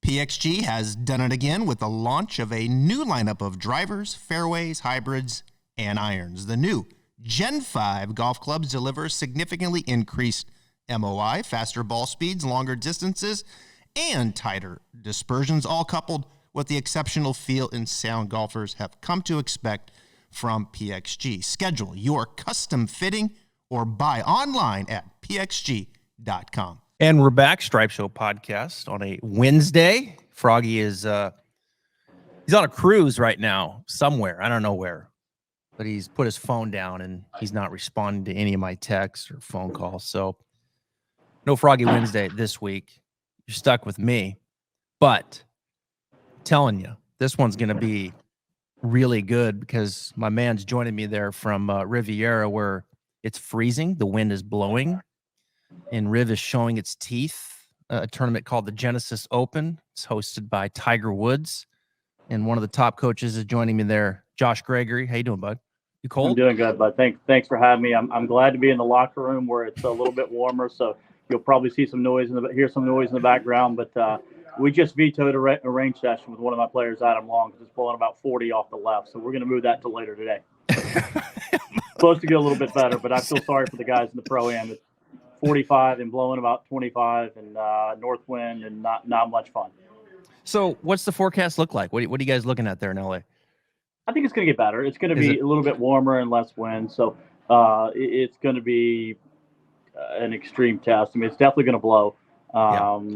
PXG has done it again with the launch of a new lineup of drivers, fairways, hybrids, and irons. The new Gen 5 golf clubs deliver significantly increased MOI, faster ball speeds, longer distances, and tighter dispersions, all coupled with the exceptional feel and sound golfers have come to expect from PXG. Schedule your custom fitting or buy online at pxg.com. And we're back, Stripe Show podcast on a Wednesday. Froggy is he's on a cruise right now somewhere. I don't know where, but he's put his phone down and he's not responding to any of my texts or phone calls. So no Froggy Wednesday this week. You're stuck with me, but I'm telling you, this one's going to be really good because my man's joining me there from Riviera where it's freezing. The wind is blowing. And Riv is showing its teeth. A tournament called the Genesis Open. It's hosted by Tiger Woods. And one of the top coaches is joining me there, Josh Gregory. How you doing, bud? You cold? I'm doing good, bud. Thanks for having me. I'm glad to be in the locker room where it's a little bit warmer, so you'll probably see some noise hear some noise in the background. But we just vetoed a range session with one of my players, Adam Long, because it's blowing about 40 off the left. So we're going to move that to later today. Supposed to get a little bit better, but I feel sorry for the guys in the Pro-Am. It's 45 and blowing about 25 and north wind and not much fun. So what's the forecast look like? What are you guys looking at there in LA? I think it's going to get better. It's going to be a little bit warmer and less wind. So it's going to be an extreme test. I mean, it's definitely going to blow,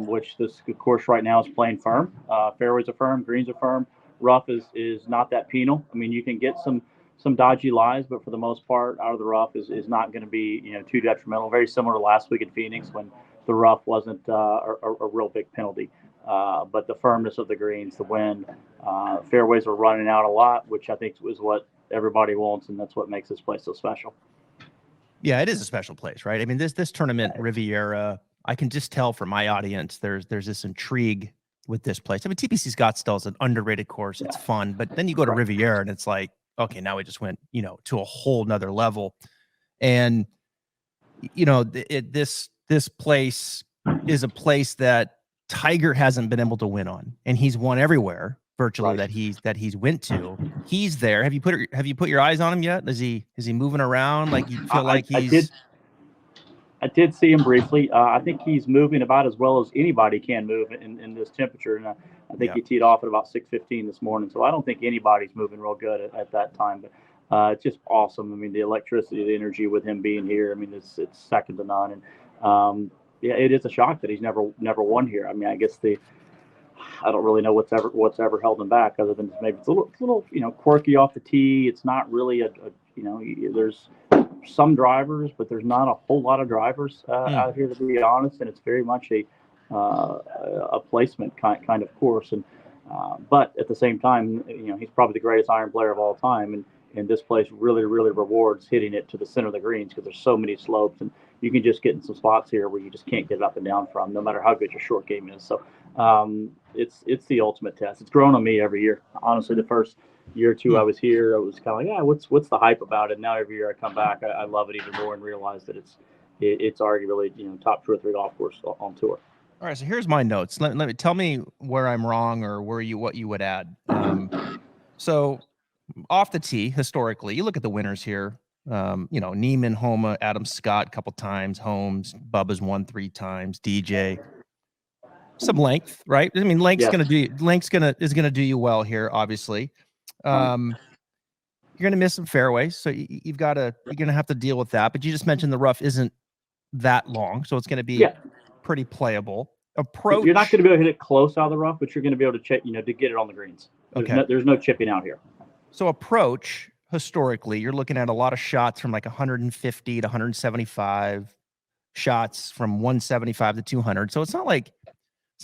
which this course right now is playing firm. Fairways are firm, greens are firm. Rough is not that penal. I mean, you can get some dodgy lies, but for the most part, out of the rough is not going to be too detrimental. Very similar to last week in Phoenix when the rough wasn't a real big penalty. But the firmness of the greens, the wind, fairways are running out a lot, which I think is what everybody wants, and that's what makes this place so special. Yeah, it is a special place, right? I mean, this tournament, Riviera, I can just tell from my audience, there's this intrigue with this place. I mean, TPC Scottsdale is an underrated course. It's fun, but then you go to Riviera and it's like, okay, now we just went, to a whole nother level. And, this place is a place that Tiger hasn't been able to win on, and he's won everywhere virtually that he's went to. He's there. Have you put your eyes on him yet? Is he moving around? Like you feel like he's. I did see him briefly. I think he's moving about as well as anybody can move in this temperature. And I think he teed off at about 6:15 this morning. So I don't think anybody's moving real good at that time. But it's just awesome. I mean, the electricity, the energy with him being here. I mean, it's second to none. And it is a shock that he's never won here. I mean, I guess I don't really know what's ever held him back other than maybe it's a little quirky off the tee. It's not really there's some drivers, but there's not a whole lot of drivers out here, to be honest, and it's very much a placement kind of course. And but at the same time, he's probably the greatest iron player of all time, and this place really, really rewards hitting it to the center of the greens because there's so many slopes, and you can just get in some spots here where you just can't get it up and down from, no matter how good your short game is. So it's the ultimate test. It's grown on me every year. Honestly, the first year or two I was here, I was kind of like, what's the hype about it? Now every year I come back, I love it even more and realize that it's arguably top 2 or 3 golf course on tour. All right, so here's my notes. Let me tell me where I'm wrong or what you would add. So off the tee, historically, you look at the winners here. Neiman, Homa, Adam Scott a couple times, Holmes, Bubba's won 3 times, DJ. Some length, right? I mean, length's gonna do you well here, obviously. You're gonna miss some fairways, so you're gonna have to deal with that. But you just mentioned the rough isn't that long, so it's gonna be pretty playable. Approach. You're not gonna be able to hit it close out of the rough, but you're gonna be able to to get it on the greens. There's no chipping out here. So approach, historically, you're looking at a lot of shots from like 150 to 175, shots from 175 to 200. So it's not going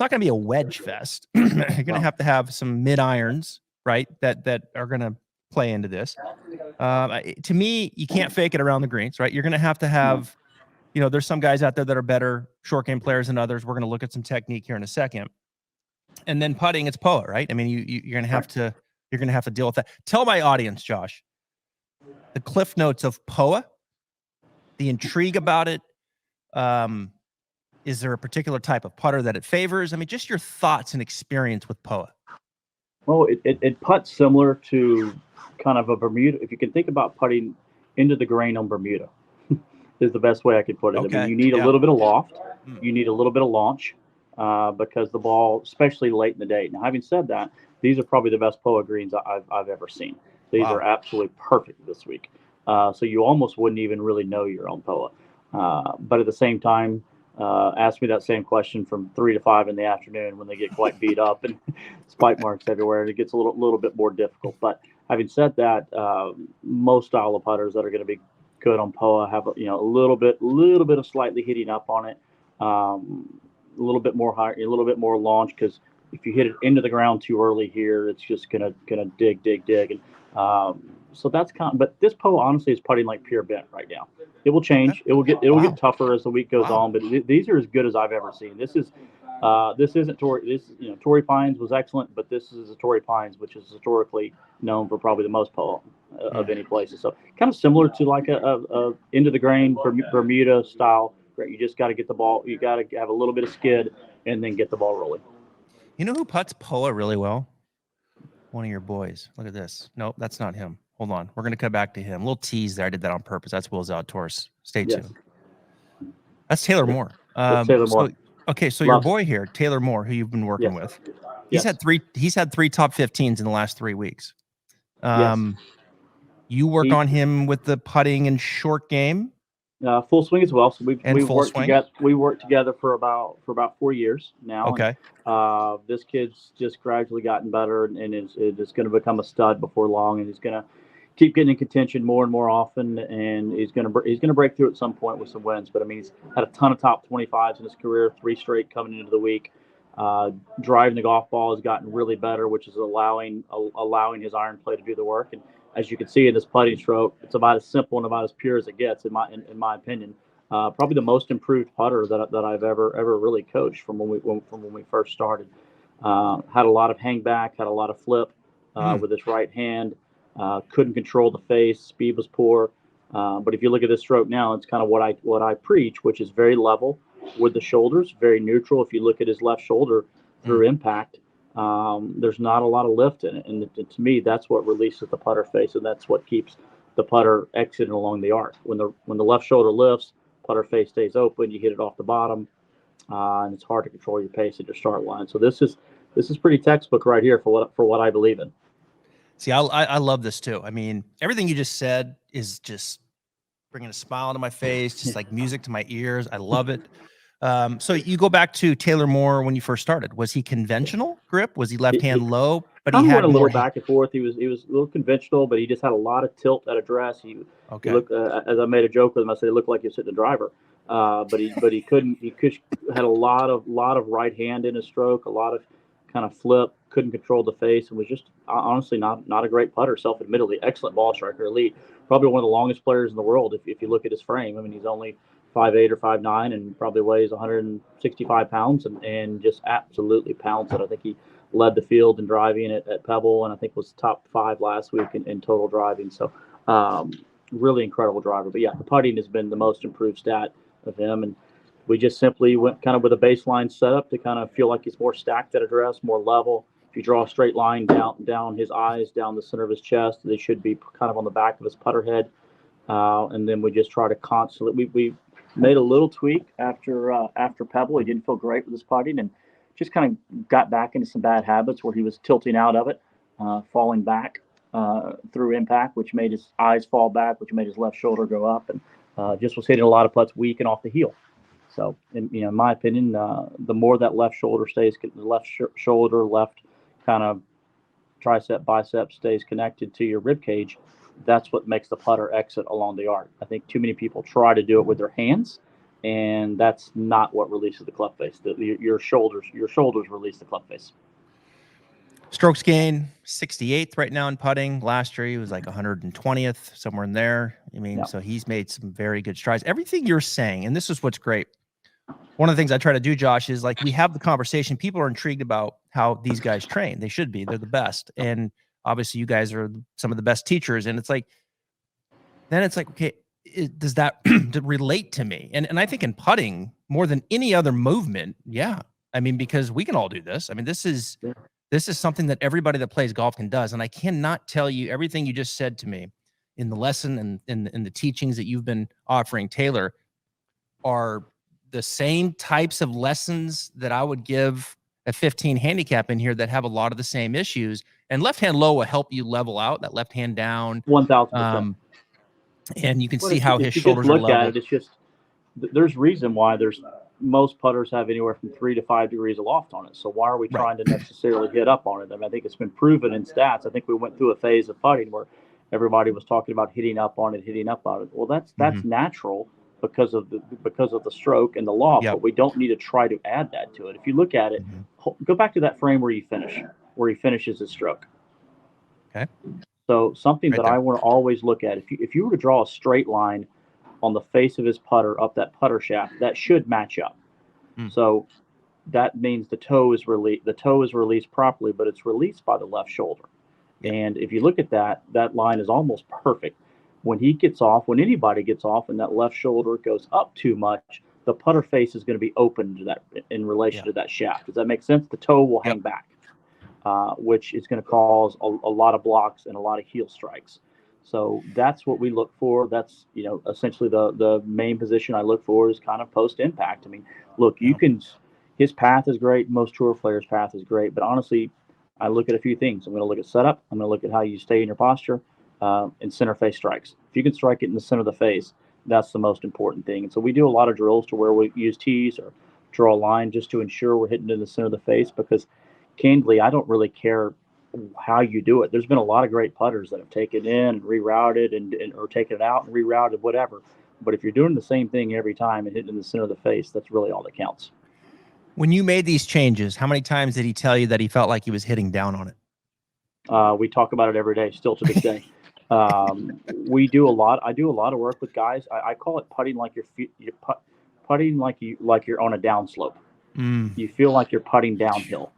to be a wedge fest. You're going to have some mid irons, right? That are going to play into this. To me, you can't fake it around the greens, right? You're going to have, there's some guys out there that are better short game players than others. We're going to look at some technique here in a second. And then putting, it's POA, right? I mean, you're going to have to deal with that. Tell my audience, Josh, the cliff notes of POA, the intrigue about it. Is there a particular type of putter that it favors? I mean, just your thoughts and experience with POA. Well, it putts similar to kind of a Bermuda. If you can think about putting into the grain on Bermuda, is the best way I could put it. Okay. I mean, you need a little bit of loft, you need a little bit of launch, because the ball, especially late in the day. Now, having said that, these are probably the best POA greens I've ever seen. These are absolutely perfect this week. So you almost wouldn't even really know your own POA. But at the same time, ask me that same question from 3 to 5 in the afternoon when they get quite beat up and spike marks everywhere, and it gets a little bit more difficult. But having said that, most style of putters that are going to be good on POA have a little bit of slightly hitting up on it, a little bit more high, a little bit more launch, because if you hit it into the ground too early here, it's just gonna dig, and so that's but this POA honestly is putting like pure bent right now. It will change. It will get tougher as the week goes on, but these are as good as I've ever seen. This isn't Torrey. Torrey Pines was excellent, but this is a Torrey Pines, which is historically known for probably the most POA of any places. So kind of similar to like a into the grain Bermuda style. Right, you just got to get the ball. You got to have a little bit of skid and then get the ball rolling. You know who putts POA really well? One of your boys. Look at this. Nope, that's not him. Hold on. We're going to come back to him. A little tease there. I did that on purpose. That's Will Zalatoris. Stay tuned. That's Taylor Moore. Taylor Moore. So your boy here, Taylor Moore, who you've been working with, he's had three top 15s in the last 3 weeks. You work on him with the putting and short game. Full swing as well. So we've worked swing? together. We worked together for about 4 years now. Okay. And, this kid's just gradually gotten better and is going to become a stud before long, and he's going to keep getting in contention more and more often, and he's going to break through at some point with some wins. But I mean, he's had a ton of top 25s in his career, 3 straight coming into the week. Driving the golf ball has gotten really better, which is allowing his iron play to do the work. And as you can see in this putting stroke, it's about as simple and about as pure as it gets, in my opinion. Probably the most improved putter that I've ever really coached from when we first started. Had a lot of hang back, had a lot of flip with his right hand. Couldn't control the face. Speed was poor. But if you look at this stroke now, it's kind of what I preach, which is very level with the shoulders, very neutral. If you look at his left shoulder through impact, there's not a lot of lift in it. And to me, that's what releases the putter face, and that's what keeps the putter exiting along the arc. When the left shoulder lifts, putter face stays open. You hit it off the bottom, and it's hard to control your pace at your start line. So this is pretty textbook right here for what I believe in. See, I love this too. I mean, everything you just said is just bringing a smile to my face, just like music to my ears. I love it. So you go back to Taylor Moore when you first started. Was he conventional grip? Was he left hand low? But he had a little back and forth. He was a little conventional, but he just had a lot of tilt at address. He looked, as I made a joke with him, I said it looked like he was hitting a driver. But he couldn't. He had a lot of right hand in his stroke, a lot of kind of flip. Couldn't control the face, and was just honestly not a great putter. Self-admittedly, excellent ball striker, elite. Probably one of the longest players in the world if you look at his frame. I mean, he's only 5'8" or 5'9", and probably weighs 165 pounds, and just absolutely pounds it. I think he led the field in driving at Pebble, and I think was top 5 last week in total driving. So really incredible driver. But yeah, the putting has been the most improved stat of him, and we just simply went kind of with a baseline setup to kind of feel like he's more stacked at address, more level. If you draw a straight line down his eyes, down the center of his chest, they should be kind of on the back of his putter head. And then we just try to constantly we made a little tweak after Pebble. He didn't feel great with his putting, and just kind of got back into some bad habits where he was tilting out of it, falling back through impact, which made his eyes fall back, which made his left shoulder go up, and just was hitting a lot of putts weak and off the heel. So, in my opinion, the more that left shoulder stays, left kind of tricep, bicep stays connected to your rib cage, that's what makes the putter exit along the arc. I think too many people try to do it with their hands, and that's not what releases the club face. Your shoulders release the club face. Strokes gain 68th right now in putting. Last year he was like 120th, somewhere in there. I mean, so he's made some very good strides. Everything you're saying, and this is what's great. One of the things I try to do, Josh, is like we have the conversation. People are intrigued about how these guys train. They should be. They're the best. And obviously you guys are some of the best teachers. And it's like, then it's like, okay, does that relate to me? And I think in putting, more than any other movement. Yeah. I mean, because we can all do this. I mean, this is something that everybody that plays golf can does. And I cannot tell you everything you just said to me in the lesson and in the teachings that you've been offering, Taylor, are the same types of lessons that I would give a 15 handicap in here that have a lot of the same issues. And left hand low will help you level out that left hand down. 1,000%. And you can But see how his if you shoulders just are look at level. it, it's just there's reason why there's most putters have anywhere from 3 to 5 degrees of loft on it. So why are we Right. trying to necessarily hit up on it? I mean, I think it's been proven in stats. I think we went through a phase of putting where everybody was talking about hitting up on it. Well, that's natural because of the stroke and the loft, Yep. but we don't need to try to add that to it. If you look at it, go back to that frame where he finishes his stroke. Okay. So something Right that there. I want to always look at, if you were to draw a straight line on the face of his putter up that putter shaft, that should match up. So that means the toe is released properly, but it's released by the left shoulder. And if you look at that line is almost perfect. When anybody gets off and that left shoulder goes up too much, the putter face is going to be open to that in relation to that shaft. Does that make sense? The toe will hang back, which is going to cause a lot of blocks and a lot of heel strikes. So that's what we look for. That's, essentially the main position I look for is kind of post impact. I mean, look, his path is great. Most tour players' path is great, but honestly, I look at a few things. I'm going to look at setup. I'm going to look at how you stay in your posture, and center face strikes. If you can strike it in the center of the face, that's the most important thing. And so we do a lot of drills to where we use tees or draw a line just to ensure we're hitting in the center of the face, because candidly, I don't really care how you do it. There's been a lot of great putters that have taken it in and rerouted or taken it out and rerouted, whatever. But if you're doing the same thing every time and hitting in the center of the face, that's really all that counts. When you made these changes, how many times did he tell you that he felt like he was hitting down on it? We talk about it every day, still to this day. We do a lot. I do a lot of work with guys. I call it putting like putting like you're on a downslope. You feel like you're putting downhill,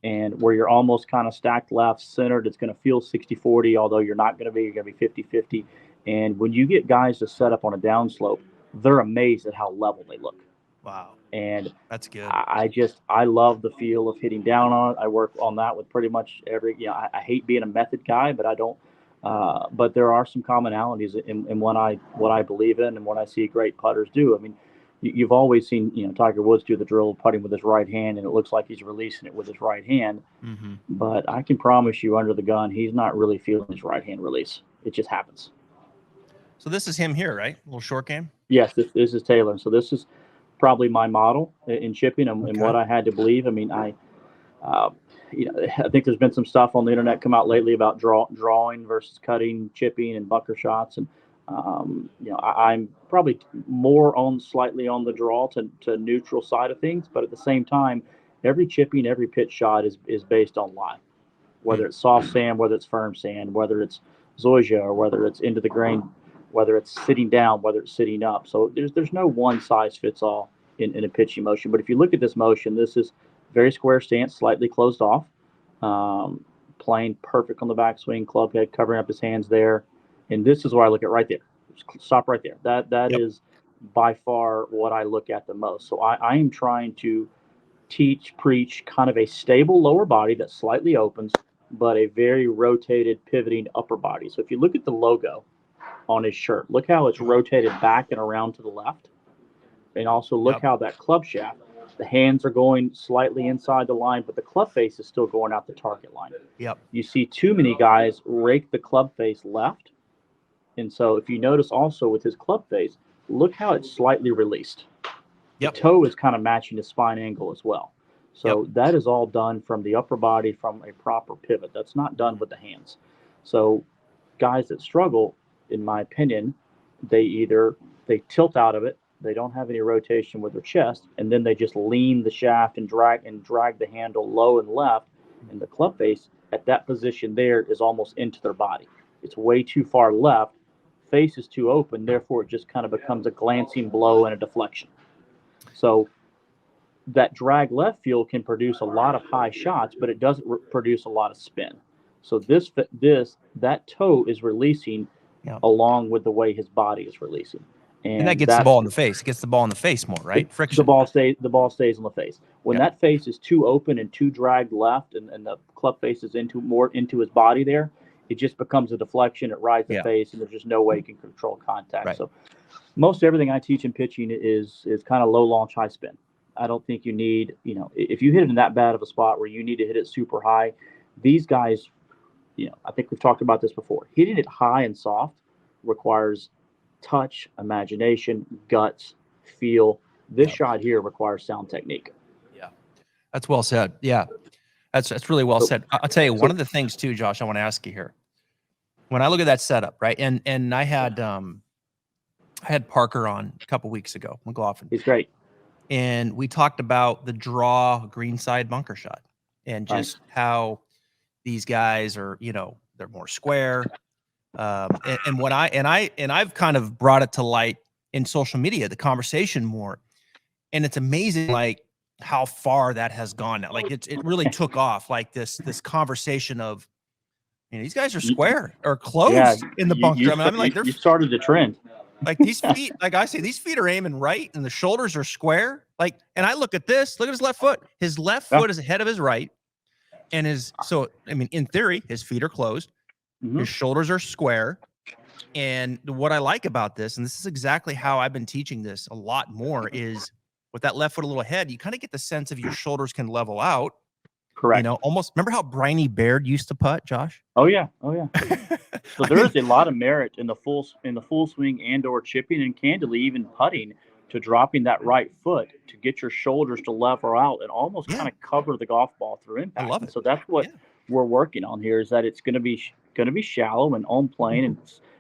and where you're almost kind of stacked left centered, it's going to feel 60-40, although you're not going to be. You're going to be 50-50. And when you get guys to set up on a downslope, they're amazed at how level they look. Wow. And that's good. I love the feel of hitting down on it. I work on that with pretty much every, I hate being a method guy, but I don't, but there are some commonalities in what I believe in and what I see great putters do. I mean, you've always seen, Tiger Woods do the drill putting with his right hand, and it looks like he's releasing it with his right hand. But I can promise you under the gun, he's not really feeling his right hand release. It just happens. So this is him here, right? A little short game? Yes, this is Taylor. So this is probably my model in chipping and what I had to believe. I mean, I think there's been some stuff on the internet come out lately about drawing versus cutting, chipping, and bunker shots. And, I'm probably slightly on the draw to neutral side of things. But at the same time, every chipping, every pitch shot is based on lie. Whether it's soft sand, whether it's firm sand, whether it's zoysia, or whether it's into the grain, whether it's sitting down, whether it's sitting up. So there's no one size fits all in a pitching motion. But if you look at this motion, this is very square stance, slightly closed off, playing perfect on the backswing, club head, covering up his hands there. And this is where I look at right there. Stop right there. That is by far what I look at the most. So I am trying to preach kind of a stable lower body that slightly opens, but a very rotated, pivoting upper body. So if you look at the logo on his shirt, look how it's rotated back and around to the left. And also look how that club shaft, the hands are going slightly inside the line, but the club face is still going out the target line. You see too many guys rake the club face left. And so if you notice also with his club face, look how it's slightly released. The toe is kind of matching the spine angle as well. So that is all done from the upper body from a proper pivot. That's not done with the hands. So guys that struggle, in my opinion, they tilt out of it, they don't have any rotation with their chest, and then they just lean the shaft and drag the handle low and left, and the club face at that position there is almost into their body. It's way too far left, face is too open, therefore it just kind of becomes a glancing blow and a deflection. So that drag left field can produce a lot of high shots, but it doesn't produce a lot of spin. So that toe is releasing along with the way his body is releasing. And that gets the ball in the face. It gets the ball in the face more, right? Friction. The ball stays on the face. When that face is too open and too dragged left, and the club face is more into his body there, it just becomes a deflection. It rides the face, and there's just no way you can control contact. Right. So most everything I teach in pitching is kind of low launch, high spin. I don't think you need, if you hit it in that bad of a spot where you need to hit it super high, these guys, I think we've talked about this before. Hitting it high and soft requires touch, imagination, guts, feel. This shot here requires sound technique. Yeah, that's well said. Yeah, that's really well said. I'll tell you one of the things too, Josh. I want to ask you here. When I look at that setup, right, and I had Parker on a couple weeks ago, McLaughlin. He's great. And we talked about the draw greenside bunker shot and just how these guys are, they're more square. And I've kind of brought it to light in social media, the conversation more, and it's amazing, like how far that has gone now. Like it really took off, like this conversation of, these guys are square or close in the bunker. You started the trend. Like these feet, like I say, these feet are aiming right, and the shoulders are square. Like, and I look at this. Look at his left foot. His left foot is ahead of his right, and in theory, his feet are closed. Mm-hmm. His shoulders are square. And what I like about this, and this is exactly how I've been teaching this a lot more, is with that left foot a little ahead, you kind of get the sense of your shoulders can level out. Correct. Almost remember how Briney Baird used to putt, Josh? Oh yeah. So there is a lot of merit in the full swing and/or chipping, and candidly even putting, to dropping that right foot to get your shoulders to level out and almost kind of cover the golf ball through impact. I love it. So that's what we're working on here, is that it's going to be shallow and on plane, and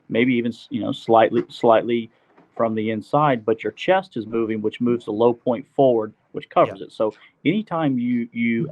maybe even slightly from the inside, but your chest is moving, which moves the low point forward, which covers it. So anytime you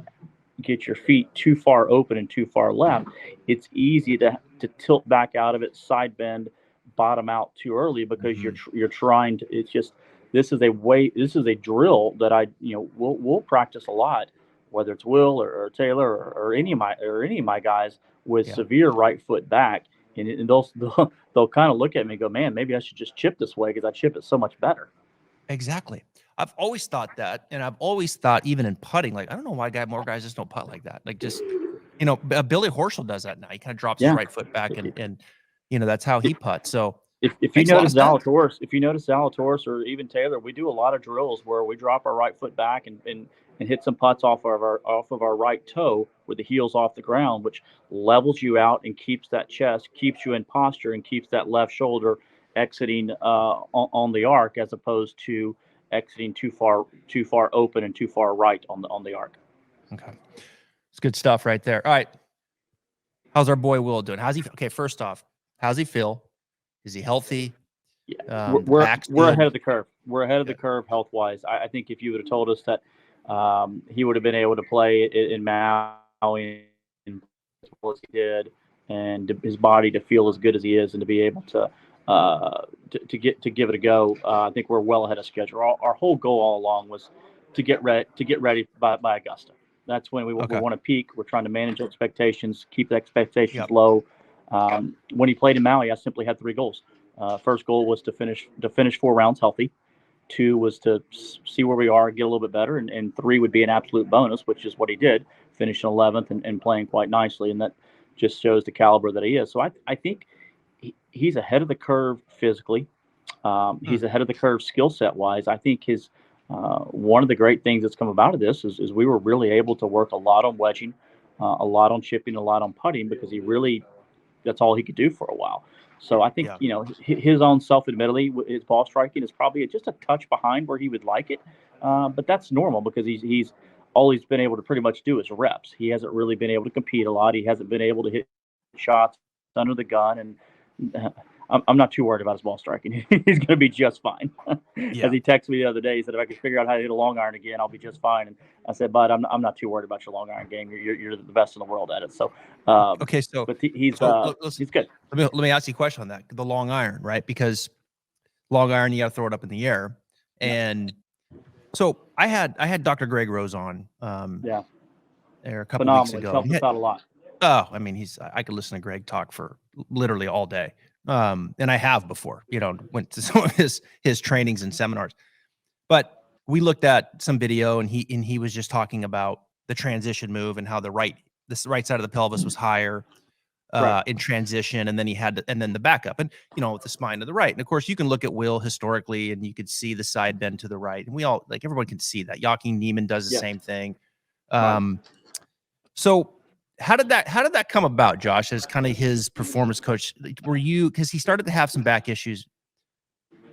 get your feet too far open and too far left, it's easy to tilt back out of it, side bend, bottom out too early, because you're trying to. It's just, this is a drill that we'll practice a lot, whether it's Will or Taylor or any of my guys with severe right foot back, and they'll kind of look at me and go, man, maybe I should just chip this way because I chip it so much better. Exactly. I've always thought that, and I've always thought, even in putting, like, I don't know why more guys just don't putt like that. Like, just, Billy Horschel does that now. He kind of drops his right foot back, and that's how he putts. So if you notice Zalatoris or even Taylor, we do a lot of drills where we drop our right foot back and hit some putts off of our right toe with the heels off the ground, which levels you out and keeps that chest, keeps you in posture, and keeps that left shoulder exiting on the arc, as opposed to exiting too far open and too far right on the arc. Okay, it's good stuff right there. All right, how's our boy Will doing? Okay, first off, how's he feel? Is he healthy? Yeah, we're ahead of the curve. We're ahead of the curve health wise. I think if you would have told us that he would have been able to play in Maui as well as he did, and his body to feel as good as he is, and to be able to give it a go, I think we're well ahead of schedule. Our whole goal all along was to get ready by Augusta. That's when we want to peak. We're trying to manage expectations, keep the expectations low. When he played in Maui, I simply had 3 goals. First goal was to finish 4 rounds healthy. 2 was to see where we are, get a little bit better, and 3 would be an absolute bonus, which is what he did, finishing 11th and playing quite nicely, and that just shows the caliber that he is. So I think he's ahead of the curve physically. He's ahead of the curve skill set wise. I think his one of the great things that's come about of this is we were really able to work a lot on wedging, a lot on chipping, a lot on putting, because that's all he could do for a while. So I think, his own self-admittedly, his ball striking is probably just a touch behind where he would like it. But that's normal, because he's all he's been able to pretty much do is reps. He hasn't really been able to compete a lot. He hasn't been able to hit shots under the gun. And I'm not too worried about his ball striking. He's going to be just fine. As he texted me the other day, he said, if I could figure out how to hit a long iron again, I'll be just fine. And I said, bud, I'm not too worried about your long iron game. You're the best in the world at it. So, but he's good. Let me ask you a question on that. The long iron, right? Because long iron, you got to throw it up in the air. And so I had Dr. Greg Rose on there a couple weeks ago. Helped us out a lot. Oh, I mean, I could listen to Greg talk for literally all day. And I have before, went to some of his trainings and seminars. But we looked at some video, and he was just talking about the transition move and how the right side of the pelvis was higher in transition, and then and then the backup, and with the spine to the right. And of course, you can look at Will historically, and you could see the side bend to the right, and we all everyone can see that. Joachim Neiman does the same thing. So how did that come about, Josh, as kind of his performance coach? Were you, because he started to have some back issues,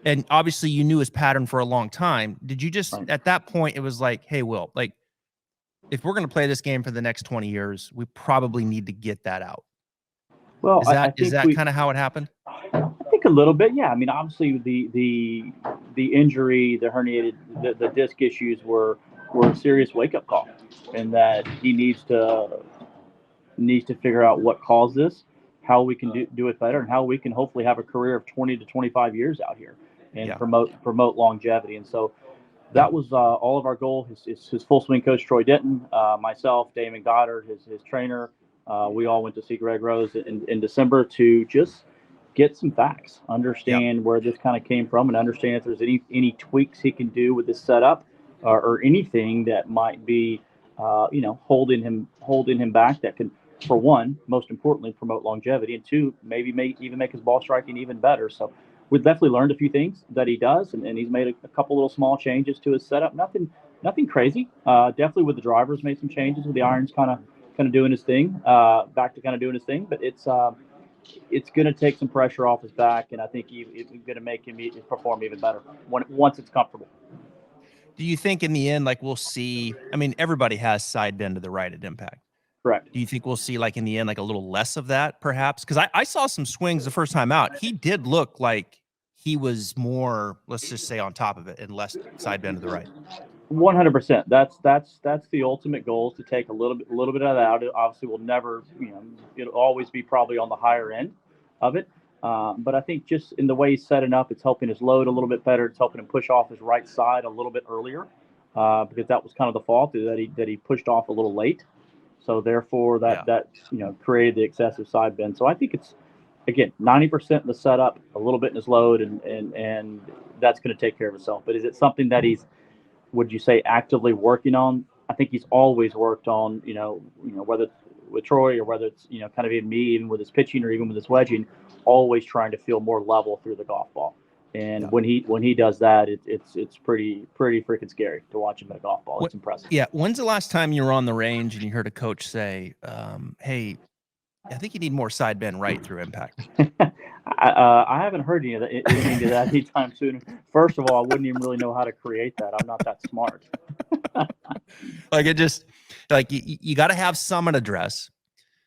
and obviously you knew his pattern for a long time. Did you just at that point, it was like, hey, Will, if we're going to play this game for the next 20 years, we probably need to get that out? Well, is that kind of how it happened? I think a little bit, yeah. I mean, obviously the injury, the herniated, the disc issues were a serious wake up call, and that he needs to figure out what caused this, how we can do it better, and how we can hopefully have a career of 20 to 25 years out here and promote longevity. And so that was all of our goal. His full swing coach Troy Denton, myself, Damon Goddard, his trainer. We all went to see Greg Rose in December to just get some facts, understand where this kind of came from, and understand if there's any tweaks he can do with this setup or anything that might be, holding him back that can, for one, most importantly, promote longevity, and two, maybe even make his ball striking even better. So we've definitely learned a few things that he does, and he's made a couple little small changes to his setup. Nothing crazy. Definitely with the drivers, made some changes with the irons kind of doing his thing, back to kind of doing his thing. But it's going to take some pressure off his back, and I think it's going to make him perform even better once it's comfortable. Do you think in the end, we'll see? I mean, everybody has side bend to the right at impact. Correct. Do you think we'll see, in the end, a little less of that, perhaps? Because I saw some swings the first time out. He did look like he was more, let's just say, on top of it and less side bend to the right. 100%. That's the ultimate goal, is to take a little bit of that out. It obviously will never, it'll always be probably on the higher end of it. But I think just in the way he's setting up, it's helping his load a little bit better. It's helping him push off his right side a little bit earlier, because that was kind of the fault, that he pushed off a little late. So therefore, that created the excessive side bend. So I think it's, again, 90% in the setup, a little bit in his load, and that's going to take care of itself. But is it something that he's, would you say, actively working on? I think he's always worked on, whether it's with Troy or whether it's, kind of even me, even with his pitching or even with his wedging, always trying to feel more level through the golf ball. And when he does that, it's pretty freaking scary to watch him at a golf ball. It's impressive. Yeah. When's the last time you were on the range and you heard a coach say, hey, I think you need more side bend right through impact? I haven't heard any of that anytime soon. First of all, I wouldn't even really know how to create that. I'm not that smart. You got to have some at address.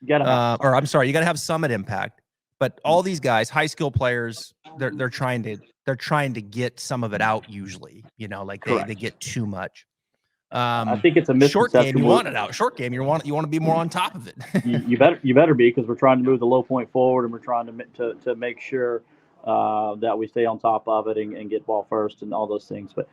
You got to have some at impact. But all these guys, high skill players, they're trying to get some of it out usually. They get too much. I think it's a misconception. Short game, you want it out. Short game, you want to be more on top of it. you better be, because we're trying to move the low point forward, and we're trying to make sure that we stay on top of it and get ball first and all those things. But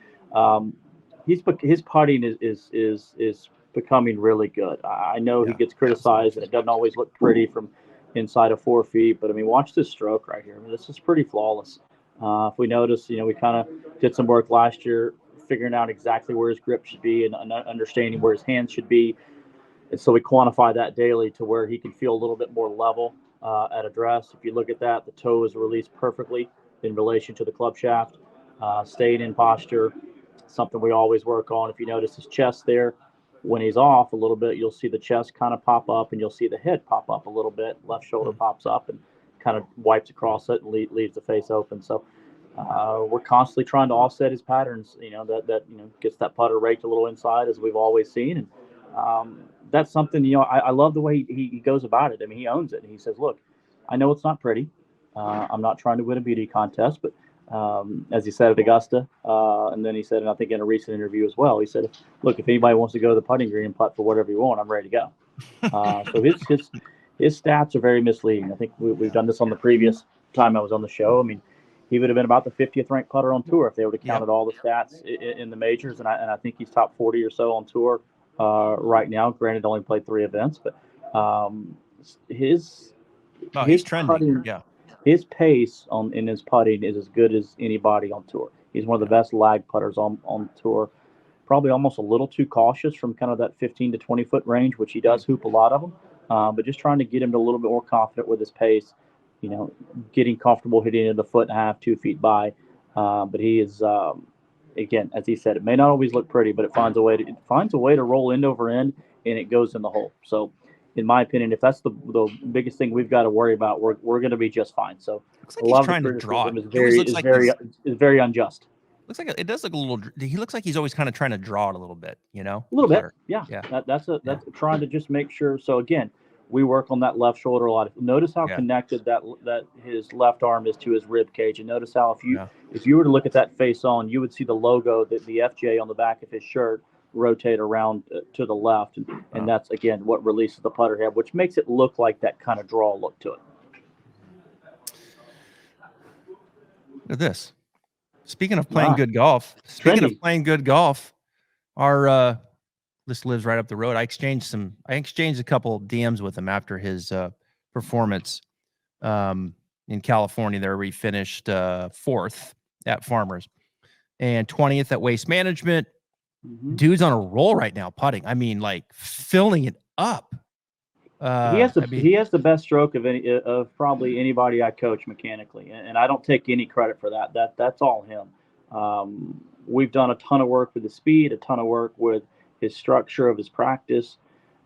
his putting is becoming really good. I know he gets criticized, and it doesn't always look pretty from inside of 4 feet. But I mean, watch this stroke right here. I mean, this is pretty flawless. If we notice, we kind of did some work last year, figuring out exactly where his grip should be and understanding where his hands should be. And so we quantify that daily to where he can feel a little bit more level at address. If you look at that, the toe is released perfectly in relation to the club shaft, staying in posture, something we always work on. If you notice his chest there, when he's off a little bit, you'll see the chest kind of pop up, and you'll see the head pop up a little bit. Left shoulder pops up and kind of wipes across it and leaves the face open. So we're constantly trying to offset his patterns, that gets that putter raked a little inside, as we've always seen. And that's something, I love the way he goes about it. I mean, he owns it. And he says, look, I know it's not pretty. I'm not trying to win a beauty contest, but as he said at Augusta, and then he said, and I think in a recent interview as well, he said, look, if anybody wants to go to the putting green and putt for whatever you want, I'm ready to go. So his stats are very misleading. I think we've done this on the previous time I was on the show. I mean, he would have been about the 50th ranked putter on tour if they would have counted all the stats in the majors. And I think he's top 40 or so on tour right now. Granted, only played 3 events, but he's trending. Putting, his pace in his putting is as good as anybody on tour. He's one of the best lag putters on tour. Probably almost a little too cautious from kind of that 15 to 20 foot range, which he does hoop a lot of them. But just trying to get him to a little bit more confident with his pace, getting comfortable hitting it a foot and a half, 2 feet by. But he is, again, as he said, it may not always look pretty, but it finds a way to roll end over end, and it goes in the hole. So, in my opinion, if that's the biggest thing we've got to worry about, we're going to be just fine. So, looks like he's trying to draw it. Is very unjust. Looks like it does look a little. He looks like he's always kind of trying to draw it a little bit, A little bit, yeah. That's trying to just make sure. So again, we work on that left shoulder a lot. Notice how connected that his left arm is to his rib cage, and notice how if you were to look at that face on, you would see the logo, the FJ on the back of his shirt rotate around to the left, and that's again what releases the putter head, which makes it look like that kind of draw look to it. Look at this. Speaking of playing good golf, our this lives right up the road. I exchanged a couple DMs with him after his performance in California. There, we finished 4th at Farmers and 20th at Waste Management. Mm-hmm. Dude's on a roll right now, putting. I mean, like filling it up. He has the best stroke of probably anybody I coach mechanically, and I don't take any credit for that. That's all him. We've done a ton of work with his speed, a ton of work with his structure of his practice,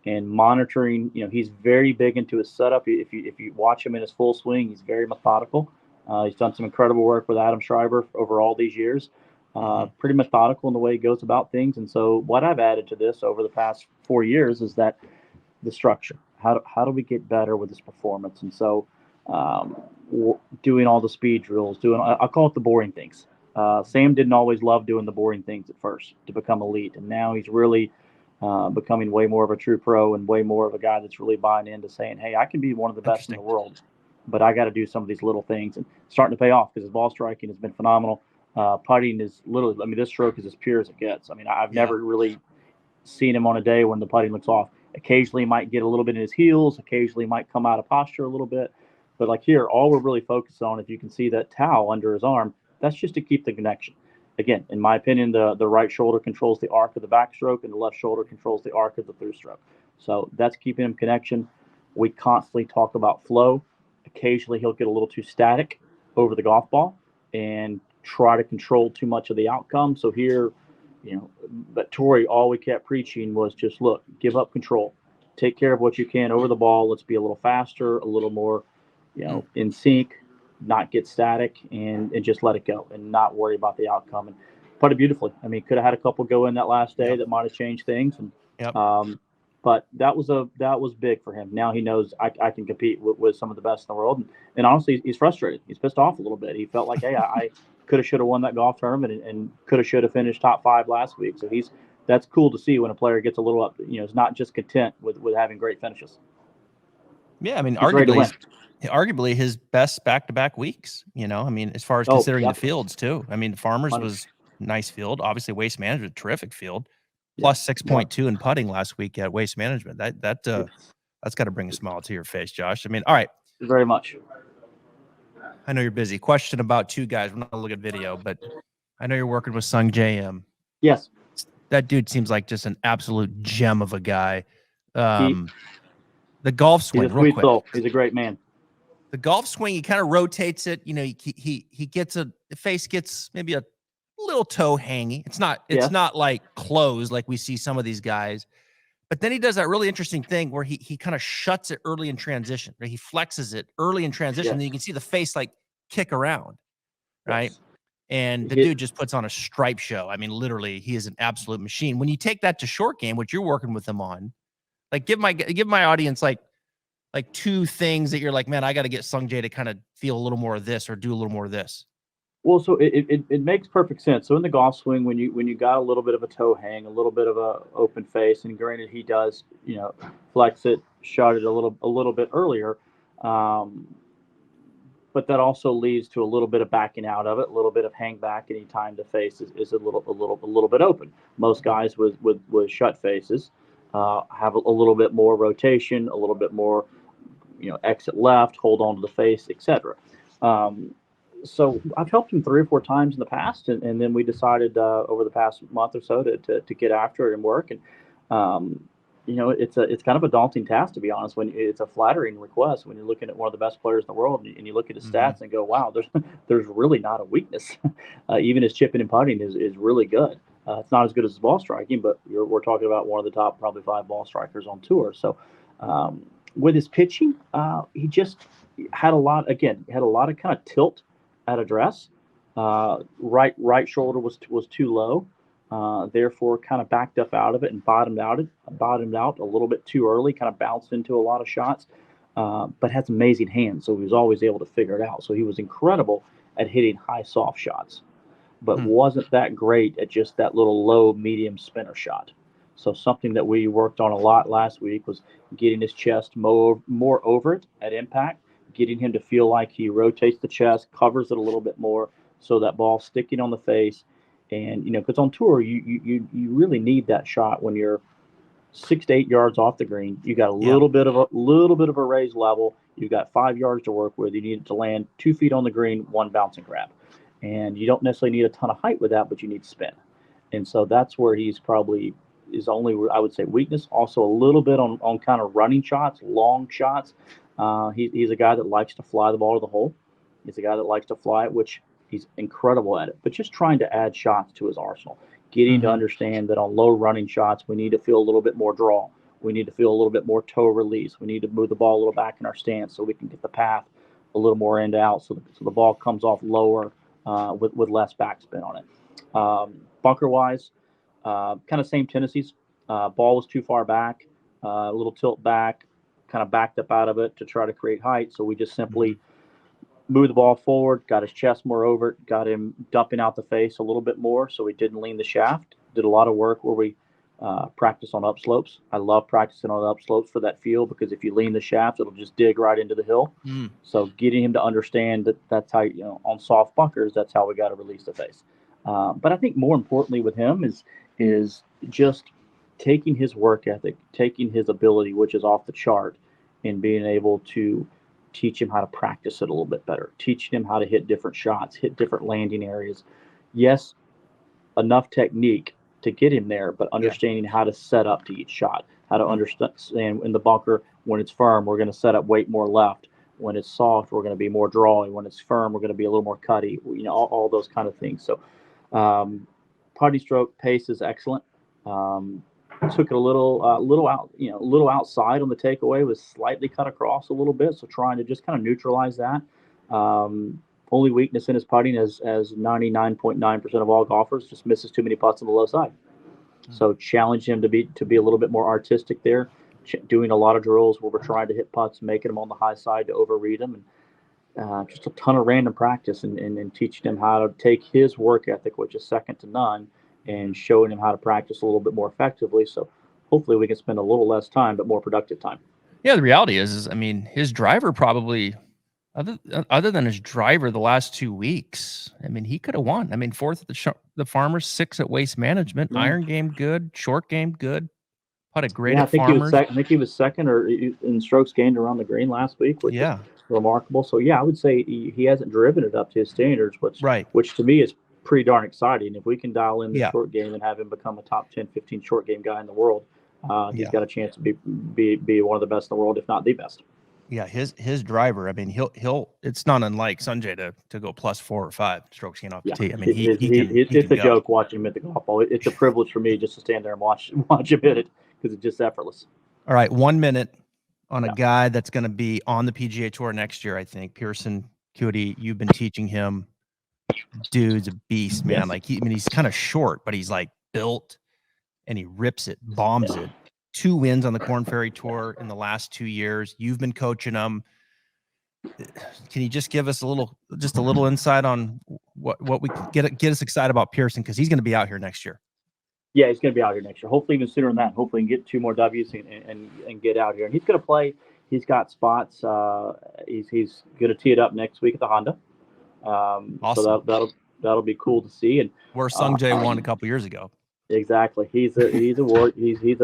and monitoring. He's very big into his setup. If you watch him in his full swing, he's very methodical. He's done some incredible work with Adam Schreiber over all these years. Pretty methodical in the way he goes about things. And so what I've added to this over the past 4 years is that the structure. How do we get better with this performance? And so doing all the speed drills, I'll call it the boring things. Sam didn't always love doing the boring things at first to become elite. And now he's really becoming way more of a true pro and way more of a guy that's really buying into saying, hey, I can be one of the best in the world, but I got to do some of these little things, and starting to pay off because his ball striking has been phenomenal. Putting is literally, this stroke is as pure as it gets. I've never really seen him on a day when the putting looks off. Occasionally he might get a little bit in his heels. Occasionally he might come out of posture a little bit. But like here, all we're really focused on, if you can see that towel under his arm, that's just to keep the connection. Again, in my opinion, the right shoulder controls the arc of the backstroke, and the left shoulder controls the arc of the through stroke. So that's keeping him connection. We constantly talk about flow. Occasionally he'll get a little too static over the golf ball and try to control too much of the outcome. So here, but Torrey, all we kept preaching was just look, give up control, take care of what you can over the ball. Let's be a little faster, a little more, in sync, not get static, and just let it go and not worry about the outcome. And putted beautifully. Could have had a couple go in that last day that might have changed things. And but that was big for him. Now he knows I can compete with some of the best in the world. And honestly, he's frustrated. He's pissed off a little bit. He felt like, hey, I could have, should have won that golf tournament and could have, should have finished top 5 last week. So that's cool to see when a player gets a little up, is not just content with having great finishes. Yeah. Arguably his best back-to-back weeks, as far as considering the fields too. Farmers 100%. Was nice field. Obviously Waste Management, terrific field. Plus 6.2 in putting last week at Waste Management. That's got to bring a smile to your face, Josh. All right. Very much. I know you're busy. Question about 2 guys. We're not going to look at video, but I know you're working with Sung JM. Yes. That dude seems like just an absolute gem of a guy. The golf swing, real quick. Soul. He's a great man. The golf swing, he kind of rotates it. He gets the face gets maybe a little toe hanging. It's not like closed like we see some of these guys. But then he does that really interesting thing where he kind of shuts it early in transition. Right? He flexes it early in transition. And then you can see the face like kick around, right? Yes. And the dude just puts on a stripe show. Literally, he is an absolute machine. When you take that to short game, which you're working with him on, like give my audience like 2 things that you're like, man, I got to get Sung Jae to kind of feel a little more of this or do a little more of this. Well, so it makes perfect sense. So in the golf swing, when you got a little bit of a toe hang, a little bit of a open face, and granted he does, flex it, shut it a little bit earlier, but that also leads to a little bit of backing out of it, a little bit of hang back anytime the face is a little bit open. Most guys with shut faces have a little bit more rotation, a little bit more, exit left, hold on to the face, etc. So I've helped him 3 or 4 times in the past, and then we decided over the past month or so to get after it and work. And it's kind of a daunting task, to be honest. When it's a flattering request when you're looking at one of the best players in the world, and you look at his stats and go, wow, there's really not a weakness. Even his chipping and putting is really good. It's not as good as his ball striking, but we're talking about one of the top probably 5 ball strikers on tour. So with his pitching, he just had a lot of kind of tilt at address. Right shoulder was too low. Therefore, kind of backed up out of it and bottomed out a little bit too early. Kind of bounced into a lot of shots, but has amazing hands, so he was always able to figure it out. So he was incredible at hitting high soft shots, but wasn't that great at just that little low medium spinner shot. So something that we worked on a lot last week was getting his chest more over it at impact, getting him to feel like he rotates the chest, covers it a little bit more, so that ball sticking on the face. And because on tour you really need that shot when you're 6 to 8 yards off the green. You got a little bit of a raised level. You've got 5 yards to work with. You need it to land 2 feet on the green, 1 bounce and grab. And you don't necessarily need a ton of height with that, but you need spin. And so that's where he's probably is only, I would say, weakness. Also a little bit on kind of running shots, long shots. He's a guy that likes to fly the ball to the hole. He's a guy that likes to fly it, which he's incredible at it. But just trying to add shots to his arsenal, getting to understand that on low running shots, we need to feel a little bit more draw. We need to feel a little bit more toe release. We need to move the ball a little back in our stance so we can get the path a little more end out, so the ball comes off lower with less backspin on it. Bunker wise, kind of same tendencies. Ball was too far back, a little tilt back, kind of backed up out of it to try to create height. So we just simply moved the ball forward, got his chest more over it, got him dumping out the face a little bit more so he didn't lean the shaft. Did a lot of work where we practice on upslopes. I love practicing on upslopes for that feel, because if you lean the shaft, it'll just dig right into the hill. So getting him to understand that's how, on soft bunkers, that's how we got to release the face. But I think more importantly with him is just taking his work ethic, taking his ability, which is off the chart, and being able to teach him how to practice it a little bit better, teaching him how to hit different shots, hit different landing areas. Yes, enough technique to get him there, but understanding how to set up to each shot, how to understand in the bunker, when it's firm, we're going to set up weight more left. When it's soft, we're going to be more drawing. When it's firm, we're going to be a little more cutty, all those kind of things. So putting stroke pace is excellent. Took it a little out, a little outside on the takeaway, was slightly cut across a little bit. So trying to just kind of neutralize that. Only weakness in his putting, as 99.9% of all golfers, just misses too many putts on the low side. So challenge him to be a little bit more artistic there, doing a lot of drills where we're trying to hit putts, making them on the high side to overread them, and just a ton of random practice and teaching him how to take his work ethic, which is second to none, and showing him how to practice a little bit more effectively. So hopefully we can spend a little less time, but more productive time. Yeah, the reality is his driver probably, other than his driver the last 2 weeks, he could have won. 4th at the Farmers, 6th at Waste Management. Iron game good, short game good. Put a great at Farmers. I think he was second or in strokes gained around the green last week, which is remarkable. So I would say he hasn't driven it up to his standards, which to me is pretty darn exciting. If we can dial in the short game and have him become a top 10, 15 short game guy in the world, he's got a chance to be one of the best in the world, if not the best. Yeah, his driver. He'll. It's not unlike Sanjay to go +4 or 5 strokes gained off the tee. It's a joke watching him at the golf ball. It's a privilege for me just to stand there and watch him hit it, because it's just effortless. All right, 1 minute on a guy that's going to be on the PGA Tour next year. I think Pearson Coody. You've been teaching him. Dude's a beast, man. Yes. He's kind of short, but he's built, and he rips it, bombs it. 2 wins on the Korn Ferry Tour in the last 2 years. You've been coaching him. Can you just give us a little insight on what we can get us excited about Pearson, because he's going to be out here next year? Yeah, he's going to be out here next year. Hopefully even sooner than that. Hopefully he can get 2 more W's and get out here. And he's going to play. He's got spots. He's going to tee it up next week at the Honda. Awesome. So that'll be cool to see. And where Sungjae won a couple years ago. Exactly. He's a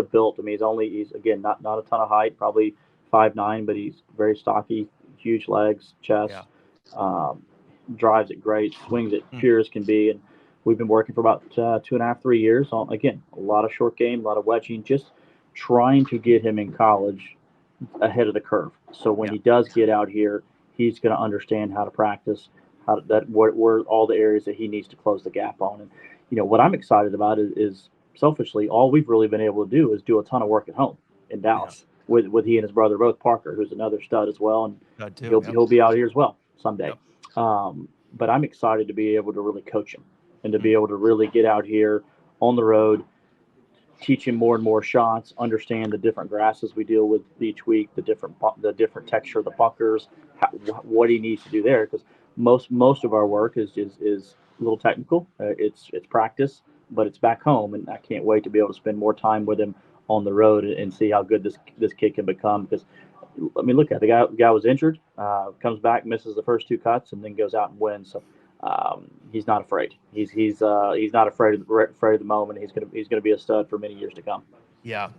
built. He's again not a ton of height, probably 5'9", but he's very stocky, huge legs, chest. drives it great, swings it pure as can be, and we've been working for about 2.5, 3 years on, again, a lot of short game, a lot of wedging, just trying to get him in college ahead of the curve. So when he does get out here, he's going to understand how to practice, where all the areas that he needs to close the gap on. And what I'm excited about is selfishly, all we've really been able to do is do a ton of work at home in Dallas with he and his brother both, Parker, who's another stud as well, and he'll be out here as well someday. But I'm excited to be able to really coach him and to be able to really get out here on the road, teach him more and more shots, understand the different grasses we deal with each week, the different texture of the bunkers, what he needs to do there, because most of our work is a little technical. It's practice, but it's back home, and I can't wait to be able to spend more time with him on the road and see how good this kid can become. Because I mean, look at the guy was injured, comes back, misses the first 2 cuts, and then goes out and wins. So he's not afraid. He's not afraid of the moment. He's gonna be a stud for many years to come. Yeah,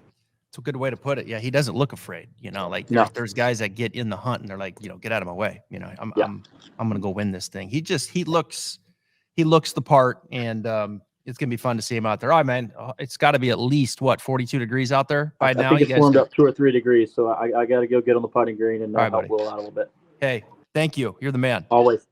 it's a good way to put it. Yeah, he doesn't look afraid. Like there's guys that get in the hunt and they're like, get out of my way. I'm gonna go win this thing. He looks the part, and it's gonna be fun to see him out there. Oh man, it's got to be at least 42 degrees out there by now. I think it's warmed up 2 or 3 degrees, so I got to go get on the putting green and help Will out a little bit. Hey, thank you. You're the man. Always.